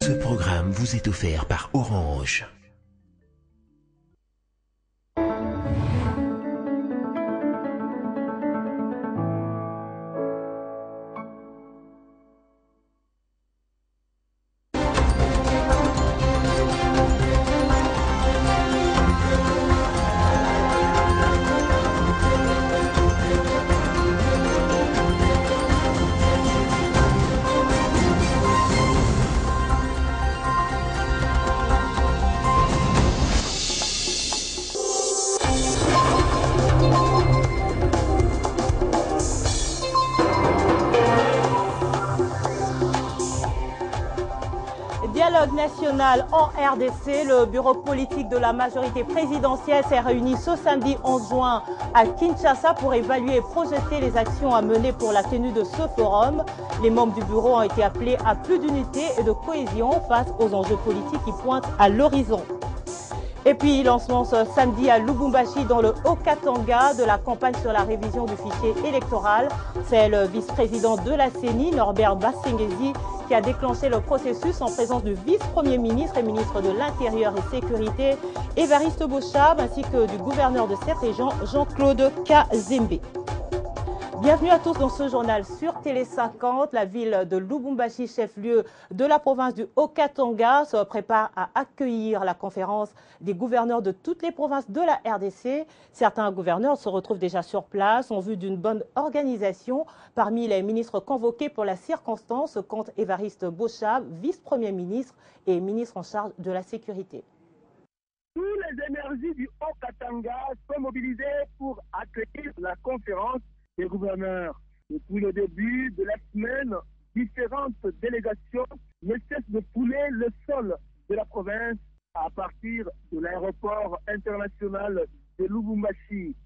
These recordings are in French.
Ce programme vous est offert par Orange. Dialogue national en RDC, le bureau politique de la majorité présidentielle s'est réuni ce samedi 11 juin à Kinshasa pour évaluer et projeter les actions à mener pour la tenue de ce forum. Les membres du bureau ont été appelés à plus d'unité et de cohésion face aux enjeux politiques qui pointent à l'horizon. Et puis, lancement ce samedi à Lubumbashi dans le Haut-Katanga de la campagne sur la révision du fichier électoral. C'est le vice-président de la CENI, Norbert Basengezi, qui a déclenché le processus en présence du vice-premier ministre et ministre de l'Intérieur et Sécurité, Évariste Boshab, ainsi que du gouverneur de cette région, Jean-Claude Kazembe. Bienvenue à tous dans ce journal sur Télé 50. La ville de Lubumbashi, chef-lieu de la province du Haut-Katanga, se prépare à accueillir la conférence des gouverneurs de toutes les provinces de la RDC. Certains gouverneurs se retrouvent déjà sur place en vue d'une bonne organisation. Parmi les ministres convoqués pour la circonstance compte Évariste Boshab, vice-premier ministre et ministre en charge de la sécurité. Toutes les énergies du Haut-Katanga sont mobilisées pour accueillir la conférence des gouverneurs. Depuis le début de la semaine, différentes délégations ne cessent de fouler le sol de la province à partir de l'aéroport international de Lubumbashi.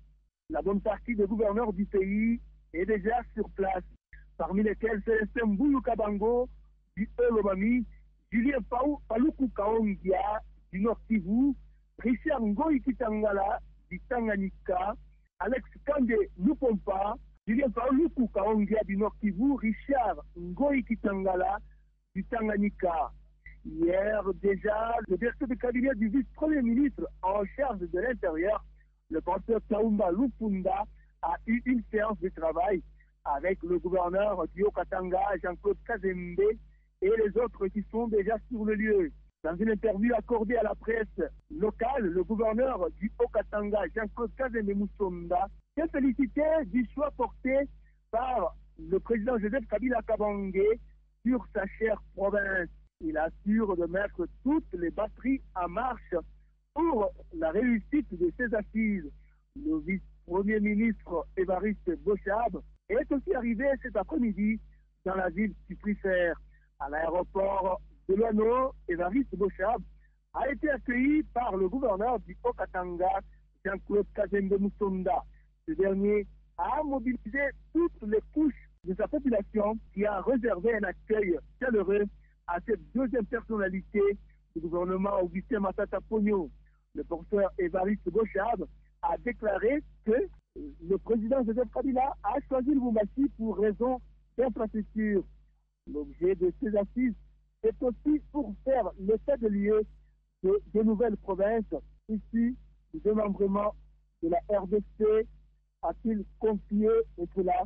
La bonne partie des gouverneurs du pays est déjà sur place, parmi lesquels Célestin Mboulou Kabango du Olomami, Julien Paluku Kaongia du Nord Kivu, Richard Ngoï Kitangala du Tanganyika, Alex Kande Lupompa, Julien Paoluku Kaongia du Nord Kivu, Richard Ngoï Kitangala du Tanganyika. Hier déjà, le directeur de cabinet du vice-premier ministre en charge de l'Intérieur, le professeur Kaumba Lupunda, a eu une séance de travail avec le gouverneur du Haut-Katanga, Jean-Claude Kazembe, et les autres qui sont déjà sur le lieu. Dans une interview accordée à la presse locale, le gouverneur du Haut-Katanga, Jean-Claude Kazembe Moussonda, s'est félicité du choix porté par le président Joseph Kabila Kabange sur sa chère province. Il assure de mettre toutes les batteries en marche pour la réussite de ces assises. Le vice-premier ministre Évariste Boshab est aussi arrivé cet après-midi dans la ville supérieure. À l'aéroport de Luano, Évariste Boshab a été accueilli par le gouverneur du Haut-Katanga, Jean-Claude Kazembe Moussonda. Ce dernier a mobilisé toutes les couches de sa population qui a réservé un accueil chaleureux à cette deuxième personnalité du gouvernement Augustin Matata Pogno. Le porteur Évariste Boshab a déclaré que le président Joseph Kabila a choisi Lubumbashi pour raison d'infrastructure. L'objet de ces assises est aussi pour faire l'état de lieu de nouvelles provinces issues du démembrement de la RDC, a-t-il confié, et cela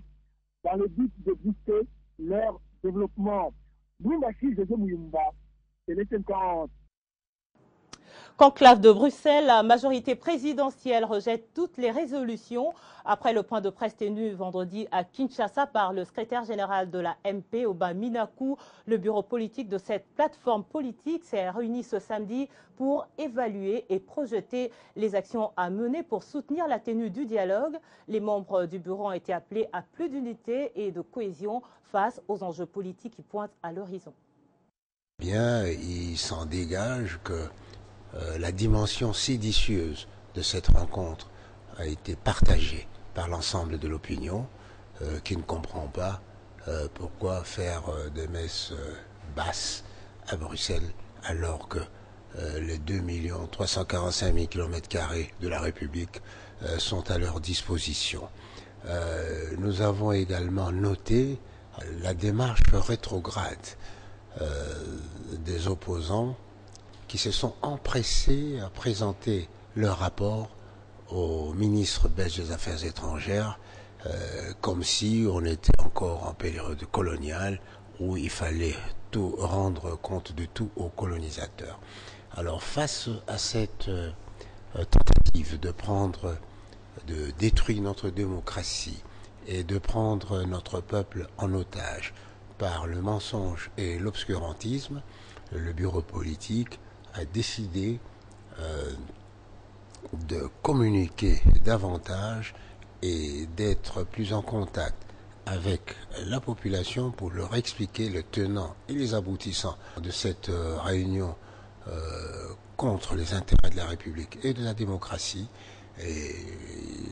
dans le but de booster leur développement. Lubumbashi, José Mouyumba, Télé 50. Conclave de Bruxelles, la majorité présidentielle rejette toutes les résolutions. Après le point de presse tenu vendredi à Kinshasa par le secrétaire général de la MP, Aubin Minakou, le bureau politique de cette plateforme politique s'est réuni ce samedi pour évaluer et projeter les actions à mener pour soutenir la tenue du dialogue. Les membres du bureau ont été appelés à plus d'unité et de cohésion face aux enjeux politiques qui pointent à l'horizon. Bien, il s'en dégage que la dimension séditieuse de cette rencontre a été partagée par l'ensemble de l'opinion qui ne comprend pas pourquoi faire des messes basses à Bruxelles alors que les 2 345 000 km² de la République sont à leur disposition. Nous avons également noté la démarche rétrograde des opposants qui se sont empressés à présenter leur rapport au ministre belge des Affaires étrangères comme si on était encore en période coloniale où il fallait tout rendre compte de tout aux colonisateurs. Alors face à cette tentative de détruire notre démocratie et de prendre notre peuple en otage par le mensonge et l'obscurantisme, le bureau politique a décidé de communiquer davantage et d'être plus en contact avec la population pour leur expliquer le tenant et les aboutissants de cette réunion contre les intérêts de la République et de la démocratie. Et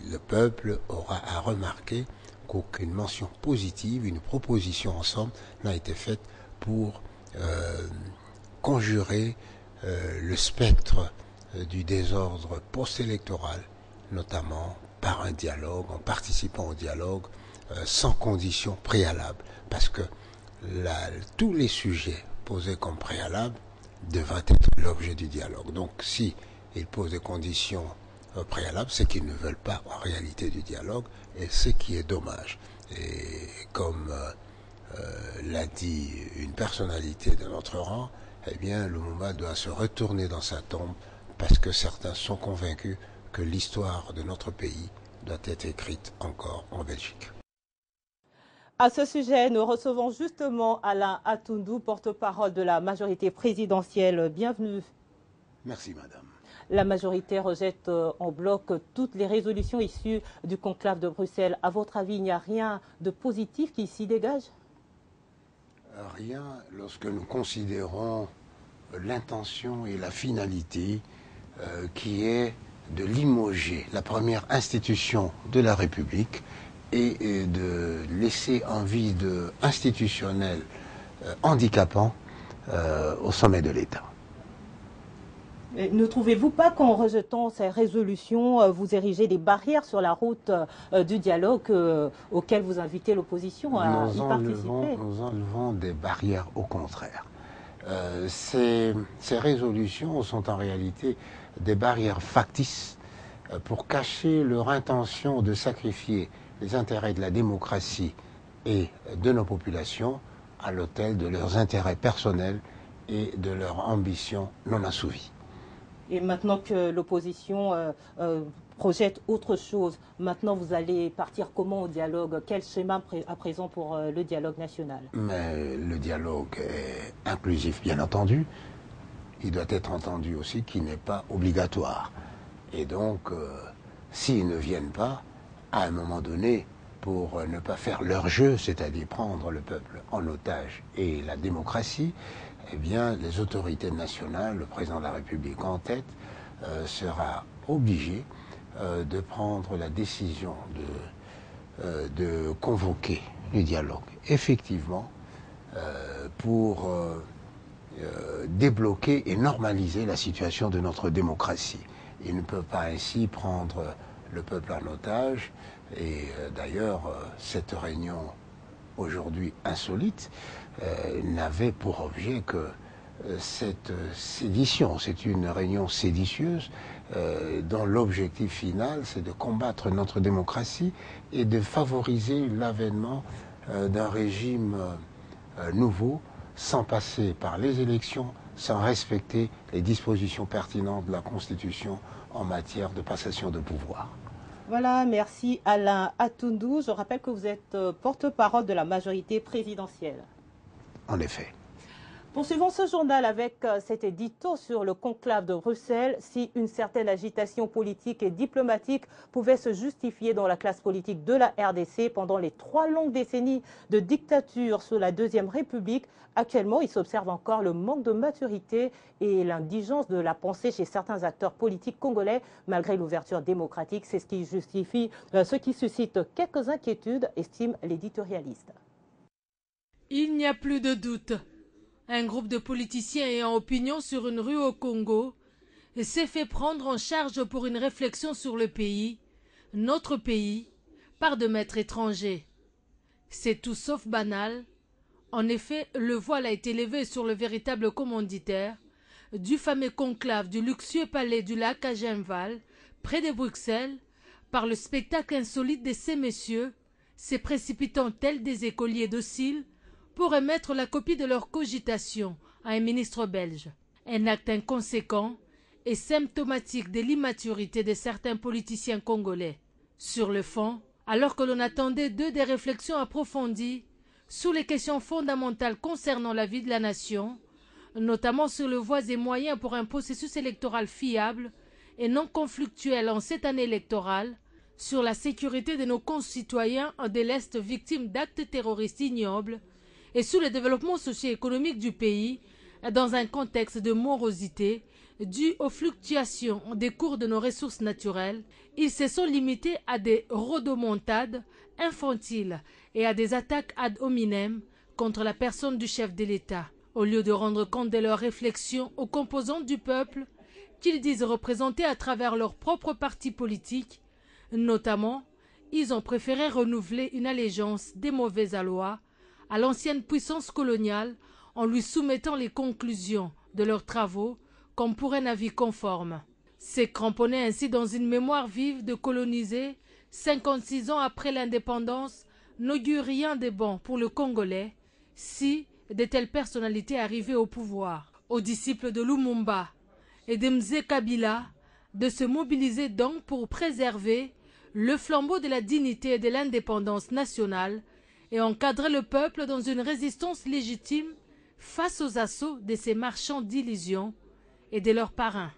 le peuple aura à remarquer qu'aucune mention positive, une proposition en somme, n'a été faite pour conjurer le spectre du désordre post-électoral, notamment par un dialogue, en participant au dialogue, sans conditions préalables. Parce que tous les sujets posés comme préalables devraient être l'objet du dialogue. Donc si ils posent des conditions préalables, c'est qu'ils ne veulent pas en réalité du dialogue, et ce qui est dommage. Et comme l'a dit une personnalité de notre rang, eh bien Lumumba doit se retourner dans sa tombe parce que certains sont convaincus que l'histoire de notre pays doit être écrite encore en Belgique. À ce sujet, nous recevons justement Alain Atundou, porte-parole de la majorité présidentielle. Bienvenue. Merci, madame. La majorité rejette en bloc toutes les résolutions issues du conclave de Bruxelles. À votre avis, il n'y a rien de positif qui s'y dégage? Rien lorsque nous considérons l'intention et la finalité qui est de limoger la première institution de la République et de laisser un vide institutionnel handicapant au sommet de l'État. Ne trouvez-vous pas qu'en rejetant ces résolutions, vous érigez des barrières sur la route du dialogue auquel vous invitez l'opposition à y participer? Nous enlevons des barrières, au contraire. Ces résolutions sont en réalité des barrières factices pour cacher leur intention de sacrifier les intérêts de la démocratie et de nos populations à l'autel de leurs intérêts personnels et de leurs ambitions non assouvies. Et maintenant que l'opposition projette autre chose, maintenant vous allez partir comment au dialogue? Quel schéma à présent pour le dialogue national? Mais le dialogue est inclusif, bien entendu. Il doit être entendu aussi qu'il n'est pas obligatoire. Et donc, s'ils ne viennent pas, à un moment donné, pour ne pas faire leur jeu, c'est-à-dire prendre le peuple en otage et la démocratie, eh bien, les autorités nationales, le président de la République en tête, sera obligé de prendre la décision de convoquer le dialogue. Effectivement, pour débloquer et normaliser la situation de notre démocratie. Il ne peut pas ainsi prendre le peuple en otage. Et d'ailleurs, cette réunion aujourd'hui insolite n'avait pour objet que cette sédition. C'est une réunion séditieuse dont l'objectif final, c'est de combattre notre démocratie et de favoriser l'avènement d'un régime nouveau, sans passer par les élections, sans respecter les dispositions pertinentes de la Constitution en matière de passation de pouvoir. Voilà, merci Alain Atundou. Je rappelle que vous êtes porte-parole de la majorité présidentielle. En effet. Poursuivons ce journal avec cet édito sur le conclave de Bruxelles. Si une certaine agitation politique et diplomatique pouvait se justifier dans la classe politique de la RDC pendant les 3 longues décennies de dictature sous la Deuxième République, actuellement il s'observe encore le manque de maturité et l'indigence de la pensée chez certains acteurs politiques congolais malgré l'ouverture démocratique. C'est ce qui justifie, ce qui suscite quelques inquiétudes, estime l'éditorialiste. Il n'y a plus de doute. Un groupe de politiciens ayant opinion sur une rue au Congo s'est fait prendre en charge pour une réflexion sur le pays, notre pays, par de maîtres étrangers. C'est tout sauf banal. En effet, le voile a été levé sur le véritable commanditaire du fameux conclave du luxueux palais du lac à Genval, près de Bruxelles, par le spectacle insolite de ces messieurs, se précipitant tels des écoliers dociles pour émettre la copie de leur cogitation à un ministre belge. Un acte inconséquent et symptomatique de l'immaturité de certains politiciens congolais. Sur le fond, alors que l'on attendait d'eux des réflexions approfondies sur les questions fondamentales concernant la vie de la nation, notamment sur les voies et moyens pour un processus électoral fiable et non conflictuel en cette année électorale, sur la sécurité de nos concitoyens de l'Est victimes d'actes terroristes ignobles et sur le développement socio-économique du pays dans un contexte de morosité dû aux fluctuations des cours de nos ressources naturelles, ils se sont limités à des rodomontades infantiles et à des attaques ad hominem contre la personne du chef de l'État, au lieu de rendre compte de leurs réflexions aux composantes du peuple qu'ils disent représenter à travers leur propre parti politique. Notamment, ils ont préféré renouveler une allégeance des mauvais aloi à l'ancienne puissance coloniale en lui soumettant les conclusions de leurs travaux comme pour un avis conforme. C'est cramponner ainsi dans une mémoire vive de colonisés, 56 ans après l'indépendance, n'augure rien de bon pour le Congolais si de telles personnalités arrivaient au pouvoir. Aux disciples de Lumumba et de Mzee Kabila de se mobiliser donc pour préserver le flambeau de la dignité et de l'indépendance nationale et encadrer le peuple dans une résistance légitime face aux assauts de ces marchands d'illusions et de leurs parrains.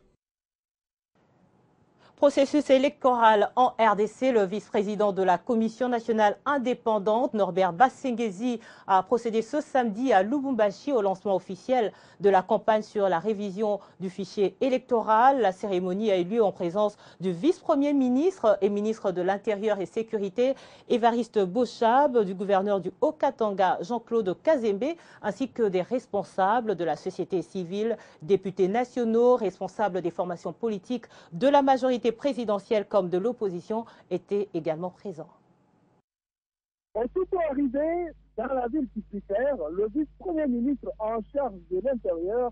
Processus électoral en RDC, le vice-président de la Commission nationale indépendante, Norbert Bassengezi, a procédé ce samedi à Lubumbashi au lancement officiel de la campagne sur la révision du fichier électoral. La cérémonie a eu lieu en présence du vice-premier ministre et ministre de l'Intérieur et Sécurité, Évariste Bochab, du gouverneur du Haut-Katanga, Jean-Claude Kazembe, ainsi que des responsables de la société civile, députés nationaux, responsables des formations politiques de la majorité présidentielle comme de l'opposition étaient également présents. Aussitôt arrivé dans la ville publicitaire, le vice-premier ministre en charge de l'Intérieur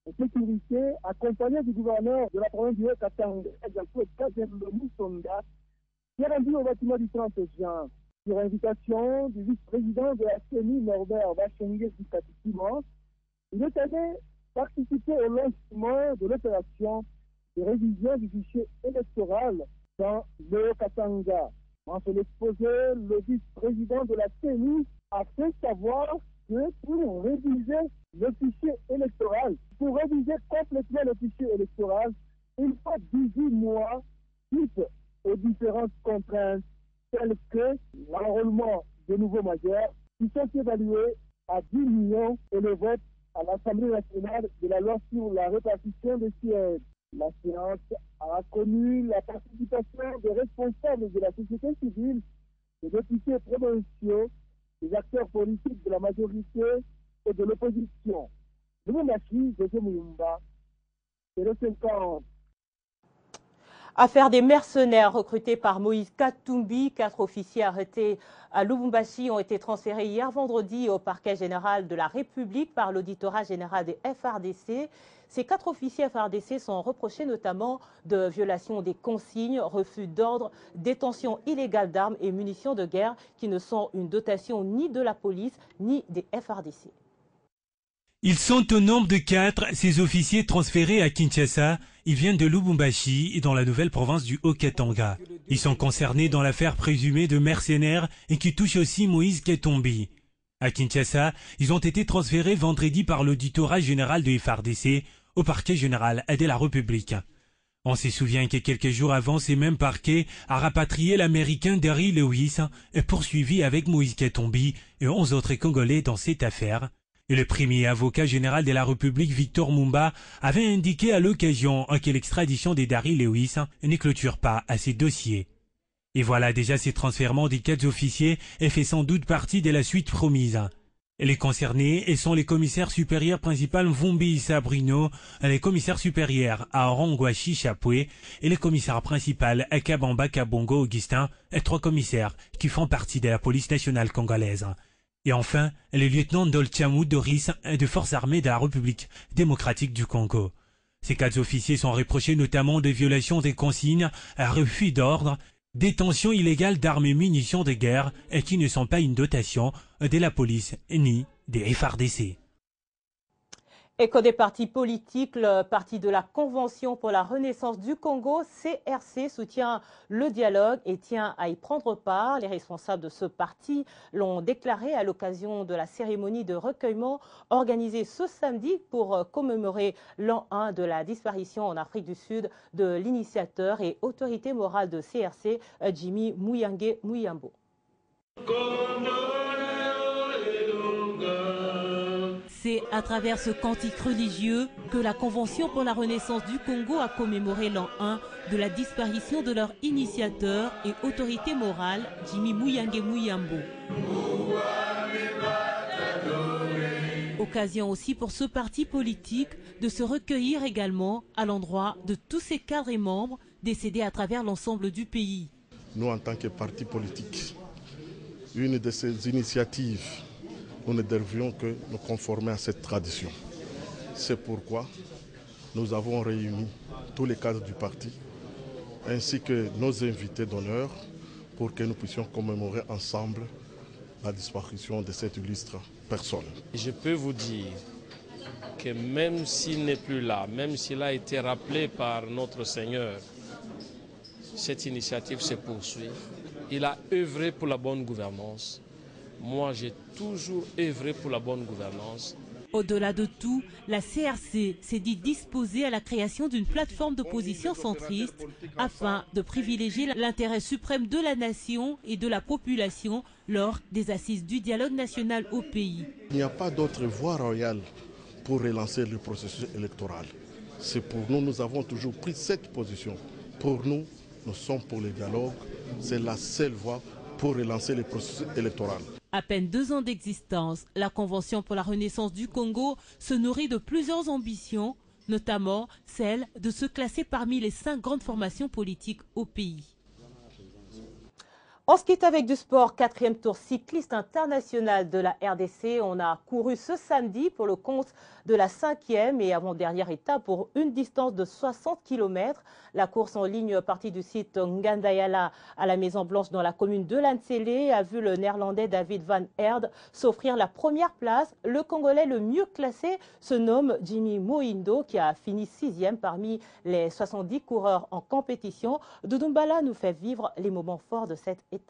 et Sécurité, accompagné du gouverneur de la province du Haut-Katanga, Jean-Claude Kazembe Musonga, qui est rendu au bâtiment du 30 juin. Sur invitation du vice-président de la CENI, Norbert Bassengezi Katikima, il est allé participer au lancement de l'opération de révision du fichier électoral dans le Katanga. En son exposé, le vice-président de la CENI a fait savoir que pour réviser le fichier électoral, pour réviser complètement le fichier électoral, il faut 18 mois suite aux différentes contraintes telles que l'enrôlement de nouveaux majeurs qui sont évalués à 10 millions et le vote à l'Assemblée nationale de la loi sur la répartition des sièges. La séance a connu la participation des responsables de la société civile, des députés provinciaux, des acteurs politiques de la majorité et de l'opposition. Lubumbashi, José Muyumba, 50. Affaire des mercenaires recrutés par Moïse Katumbi, 4 officiers arrêtés à Lubumbashi ont été transférés hier vendredi au parquet général de la République par l'auditorat général des FARDC. Ces 4 officiers FARDC sont reprochés notamment de violation des consignes, refus d'ordre, détention illégale d'armes et munitions de guerre qui ne sont une dotation ni de la police ni des FARDC. Ils sont au nombre de 4, ces officiers transférés à Kinshasa. Ils viennent de Lubumbashi, dans la nouvelle province du Haut-Katanga. Ils sont concernés dans l'affaire présumée de mercenaires et qui touche aussi Moïse Katumbi. À Kinshasa, ils ont été transférés vendredi par l'auditorat général de FARDC au parquet général de la République. On se souvient que quelques jours avant, ces mêmes parquets a rapatrié l'Américain Daryl Lewis et poursuivi avec Moïse Katumbi et 11 autres Congolais dans cette affaire. Et le premier avocat général de la République, Victor Mumba, avait indiqué à l'occasion que l'extradition de Daryl Lewis ne clôture pas à ces dossiers. Et voilà déjà ces transfèrements des 4 officiers et fait sans doute partie de la suite promise. Les concernés sont les commissaires supérieurs principaux Mvumbi Issa Bruno, les commissaires supérieurs à Orongwashi Chapwe et les commissaires principal à Kabamba Kabongo Augustin, et 3 commissaires qui font partie de la police nationale congolaise. Et enfin, le lieutenant Dolciamou Doris des forces armées de la République démocratique du Congo. Ces 4 officiers sont reprochés notamment de violations des consignes, refus d'ordre, détention illégale d'armes et munitions de guerre et qui ne sont pas une dotation de la police ni des FARDC. Et côté parti politique, le parti de la Convention pour la Renaissance du Congo, CRC, soutient le dialogue et tient à y prendre part. Les responsables de ce parti l'ont déclaré à l'occasion de la cérémonie de recueillement organisée ce samedi pour commémorer l'an 1 de la disparition en Afrique du Sud de l'initiateur et autorité morale de CRC, Jimmy Muyange Muyambo. C'est à travers ce cantique religieux que la Convention pour la Renaissance du Congo a commémoré l'an 1 de la disparition de leur initiateur et autorité morale, Jimmy Muyange Muyambo. Occasion aussi pour ce parti politique de se recueillir également à l'endroit de tous ses cadres et membres décédés à travers l'ensemble du pays. Nous, en tant que parti politique, une de ces initiatives, nous ne devions que nous conformer à cette tradition. C'est pourquoi nous avons réuni tous les cadres du parti, ainsi que nos invités d'honneur, pour que nous puissions commémorer ensemble la disparition de cette illustre personne. Je peux vous dire que même s'il n'est plus là, même s'il a été rappelé par notre Seigneur, cette initiative se poursuit. Il a œuvré pour la bonne gouvernance. Moi, j'ai toujours œuvré pour la bonne gouvernance. Au-delà de tout, la CRC s'est dit disposée à la création d'une plateforme d'opposition centriste afin de privilégier l'intérêt suprême de la nation et de la population lors des assises du dialogue national au pays. Il n'y a pas d'autre voie royale pour relancer le processus électoral. C'est pour nous, nous avons toujours pris cette position. Pour nous, nous sommes pour le dialogue. C'est la seule voie pour relancer le processus électoral. À peine 2 ans d'existence, la Convention pour la Renaissance du Congo se nourrit de plusieurs ambitions, notamment celle de se classer parmi les 5 grandes formations politiques au pays. On se quitte avec du sport, 4e tour cycliste international de la RDC. On a couru ce samedi pour le compte de la 5e et avant-dernière étape pour une distance de 60 km. La course en ligne partie du site Ngandayala à la Maison Blanche dans la commune de Lantsele a vu le néerlandais David van Aert s'offrir la première place. Le Congolais le mieux classé se nomme Jimmy Muyindo qui a fini 6e parmi les 70 coureurs en compétition. Doudumbala nous fait vivre les moments forts de cette étape.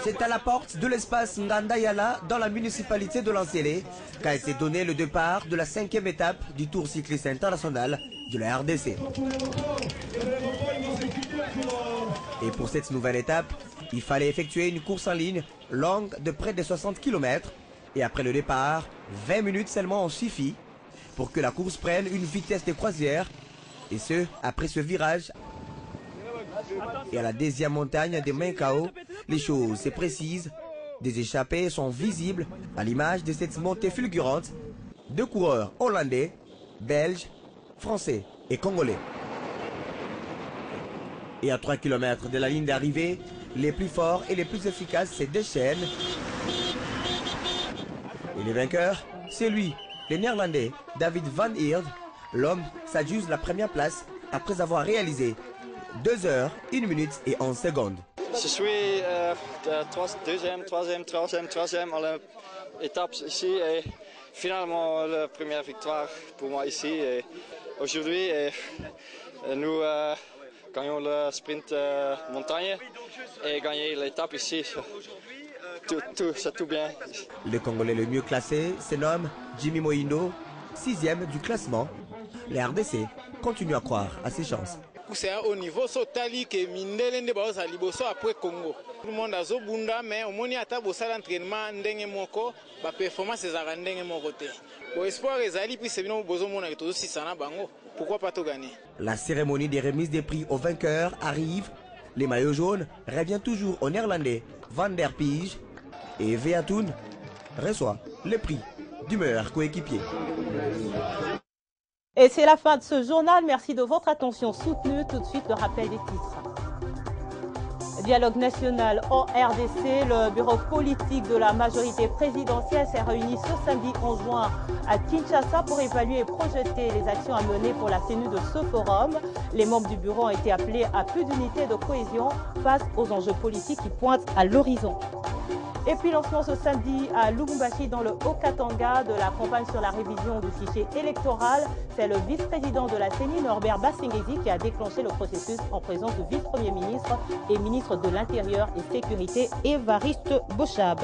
C'est à la porte de l'espace Ngandayala dans la municipalité de Lantsele qu'a été donné le départ de la 5e étape du Tour cycliste international de la RDC. Et pour cette nouvelle étape, il fallait effectuer une course en ligne longue de près de 60 km. Et après le départ, 20 minutes seulement ont suffi pour que la course prenne une vitesse de croisière. Et ce, après ce virage. Et à la 2e montagne de Menkao, les choses se précisent. Des échappées sont visibles à l'image de cette montée fulgurante. 2 coureurs hollandais, belges, français et congolais. Et à 3 km de la ligne d'arrivée, les plus forts et les plus efficaces se déchaînent. Et le vainqueur, c'est lui, le néerlandais David van Aert. L'homme s'adjuge la première place après avoir réalisé 2 heures, 1 minute et 11 secondes. Je suis deuxième, troisième à l'étape ici et finalement la première victoire pour moi ici. Aujourd'hui, nous gagnons le sprint montagne et gagner l'étape ici. C'est tout bien. Le Congolais le mieux classé se nomme Jimmy Muyindo, 6e du classement. La RDC continue à croire à ses chances. C'est un haut niveau, Sotali qui mindele ne baoza liboso après Congo. Tout le monde a zobunda mais au moni ata bosa l'entraînement ndenge moko, ba performance ezaka ndenge moko te. Bo espoir ezali puis c'est bino bozo mona to si sana bango. Pourquoi pas tout gagner? La cérémonie des remises des prix aux vainqueurs arrive. Les maillots jaunes reviennent toujours au néerlandais Van der Pige et Veatoun reçoit le prix du meilleur coéquipier. Et c'est la fin de ce journal. Merci de votre attention soutenue. Tout de suite, le rappel des titres. Dialogue national en RDC, le bureau politique de la majorité présidentielle s'est réuni ce samedi 11 juin à Kinshasa pour évaluer et projeter les actions à mener pour la tenue de ce forum. Les membres du bureau ont été appelés à plus d'unité de cohésion face aux enjeux politiques qui pointent à l'horizon. Et puis lancement ce samedi à Lubumbashi dans le Haut-Katanga de la campagne sur la révision du fichier électoral. C'est le vice-président de la CENI, Norbert Bassengezi, qui a déclenché le processus en présence du vice-premier ministre et ministre de l'Intérieur et Sécurité, Évariste Bochab.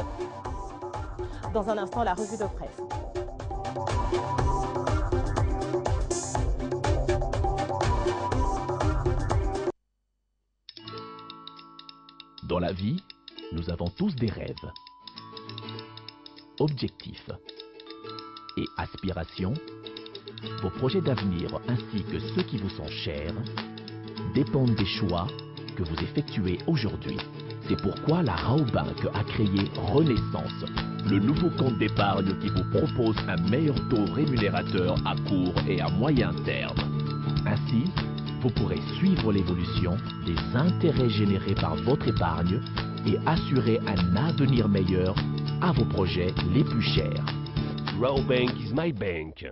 Dans un instant, la revue de presse. Dans la vie, nous avons tous des rêves, objectifs et aspirations. Vos projets d'avenir ainsi que ceux qui vous sont chers dépendent des choix que vous effectuez aujourd'hui. C'est pourquoi la Raobank a créé Renaissance, le nouveau compte d'épargne qui vous propose un meilleur taux rémunérateur à court et à moyen terme. Ainsi, vous pourrez suivre l'évolution des intérêts générés par votre épargne et assurer un avenir meilleur à vos projets les plus chers. Raobank is my bank.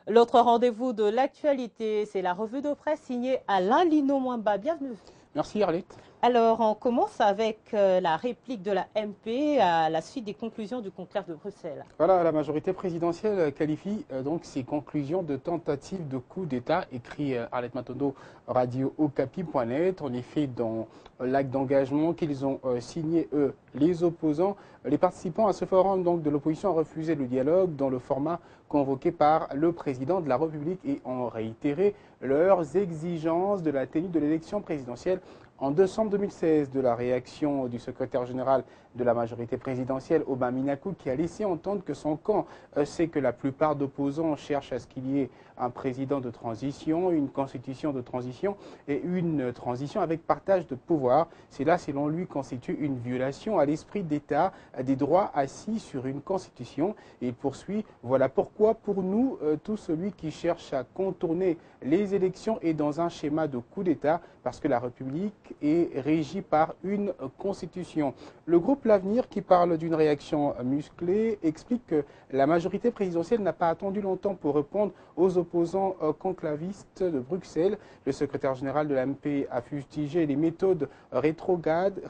L'autre rendez-vous de l'actualité, c'est la revue de presse signée Alain Lino Mwamba. Bienvenue. Merci Arlette. Alors, on commence avec la réplique de la MP à la suite des conclusions du conclave de Bruxelles. Voilà, la majorité présidentielle qualifie donc ces conclusions de tentative de coup d'État, écrit Arlette Matondo, radio okapi.net. En effet, dans l'acte d'engagement qu'ils ont signé, eux, les opposants, les participants à ce forum donc, de l'opposition ont refusé le dialogue dans le format convoqué par le président de la République et ont réitéré leurs exigences de la tenue de l'élection présidentielle en décembre 2016, de la réaction du secrétaire général de la majorité présidentielle, Aubin Minakou, qui a laissé entendre que son camp sait que la plupart d'opposants cherchent à ce qu'il y ait un président de transition, une constitution de transition et une transition avec partage de pouvoir. Cela, selon lui, constitue une violation à l'esprit d'État des droits assis sur une constitution. Et il poursuit, voilà pourquoi pour nous, tout celui qui cherche à contourner les élections est dans un schéma de coup d'État parce que la République est régie par une constitution. Le groupe L'Avenir, qui parle d'une réaction musclée, explique que la majorité présidentielle n'a pas attendu longtemps pour répondre aux opposants conclavistes de Bruxelles. Le secrétaire général de l'AMP a fustigé les méthodes rétrogrades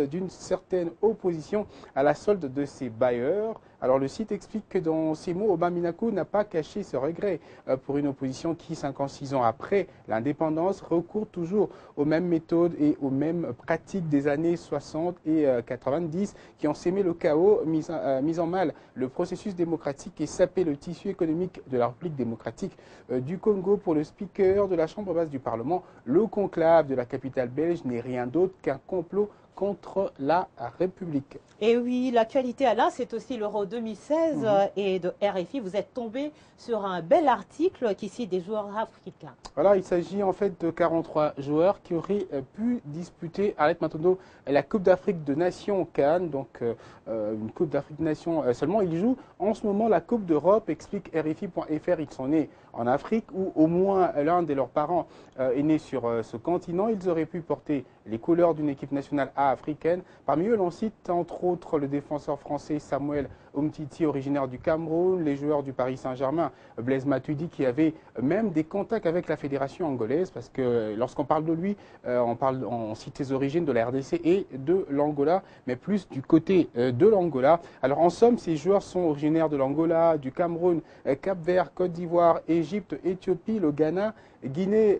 d'une certaine opposition à la solde de ses bailleurs. Alors le site explique que dans ces mots, Aubin Minakou n'a pas caché ce regret pour une opposition qui, 56 ans après l'indépendance, recourt toujours aux mêmes méthodes et aux mêmes pratiques des années 60 et 90 qui ont sémé le chaos, mis en mal le processus démocratique et sapé le tissu économique de la République démocratique du Congo. Pour le speaker de la Chambre basse du Parlement, le conclave de la capitale belge n'est rien d'autre qu'un complot contre la République. Et oui, l'actualité, Alain, c'est aussi l'Euro 2016 et de RFI. Vous êtes tombé sur un bel article qui cite des joueurs africains. Voilà, il s'agit en fait de 43 joueurs qui auraient pu disputer, Arlette Matondo, la Coupe d'Afrique de Nations Cannes, donc une Coupe d'Afrique de Nations seulement. Ils jouent en ce moment la Coupe d'Europe, explique RFI.fr. Ils sont nés en Afrique ou au moins l'un de leurs parents est né sur ce continent. Ils auraient pu porter les couleurs d'une équipe nationale africaine. Parmi eux, l'on cite entre autres le défenseur français Samuel Umtiti, originaire du Cameroun, les joueurs du Paris Saint-Germain, Blaise Matuidi, qui avait même des contacts avec la fédération angolaise, parce que lorsqu'on parle de lui, on cite ses origines de la RDC et de l'Angola, mais plus du côté de l'Angola. Alors en somme, ces joueurs sont originaires de l'Angola, du Cameroun, Cap-Vert, Côte d'Ivoire, Égypte, Éthiopie, le Ghana, Guinée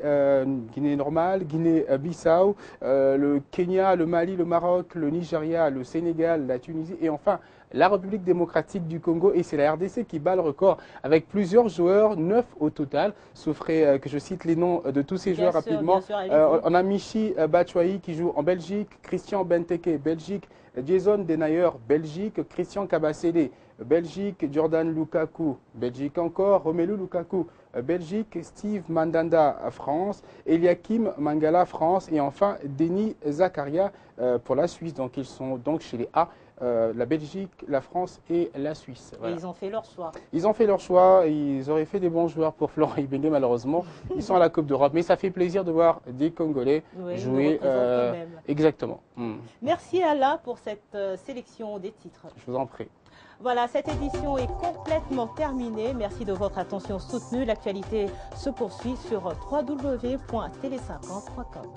normale, Guinée-Bissau, le Kenya, le Mali, le Maroc, le Nigeria, le Sénégal, la Tunisie et enfin la République démocratique du Congo. Et c'est la RDC qui bat le record avec plusieurs joueurs, 9 au total. Sauf que je cite les noms de tous ces joueurs rapidement. On a Michi Batshuayi qui joue en Belgique, Christian Benteke, Belgique, Jason Denayer, Belgique, Christian Kabasele, Belgique, Jordan Lukaku, Belgique encore, Romelu Lukaku, Belgique, Steve Mandanda France, Eliakim Mangala France et enfin Denis Zakaria pour la Suisse. Donc ils sont donc chez les A. La Belgique, la France et la Suisse. Voilà. Et ils ont fait leur choix. Ils ont fait leur choix. Ils auraient fait des bons joueurs pour Florent Ibenge, malheureusement. Ils sont à la Coupe d'Europe. Mais ça fait plaisir de voir des Congolais jouer. Exactement. Merci Alain pour cette sélection des titres. Je vous en prie. Voilà, cette édition est complètement terminée. Merci de votre attention soutenue. L'actualité se poursuit sur www.tele50.com.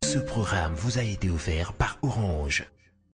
Ce programme vous a été offert par Orange.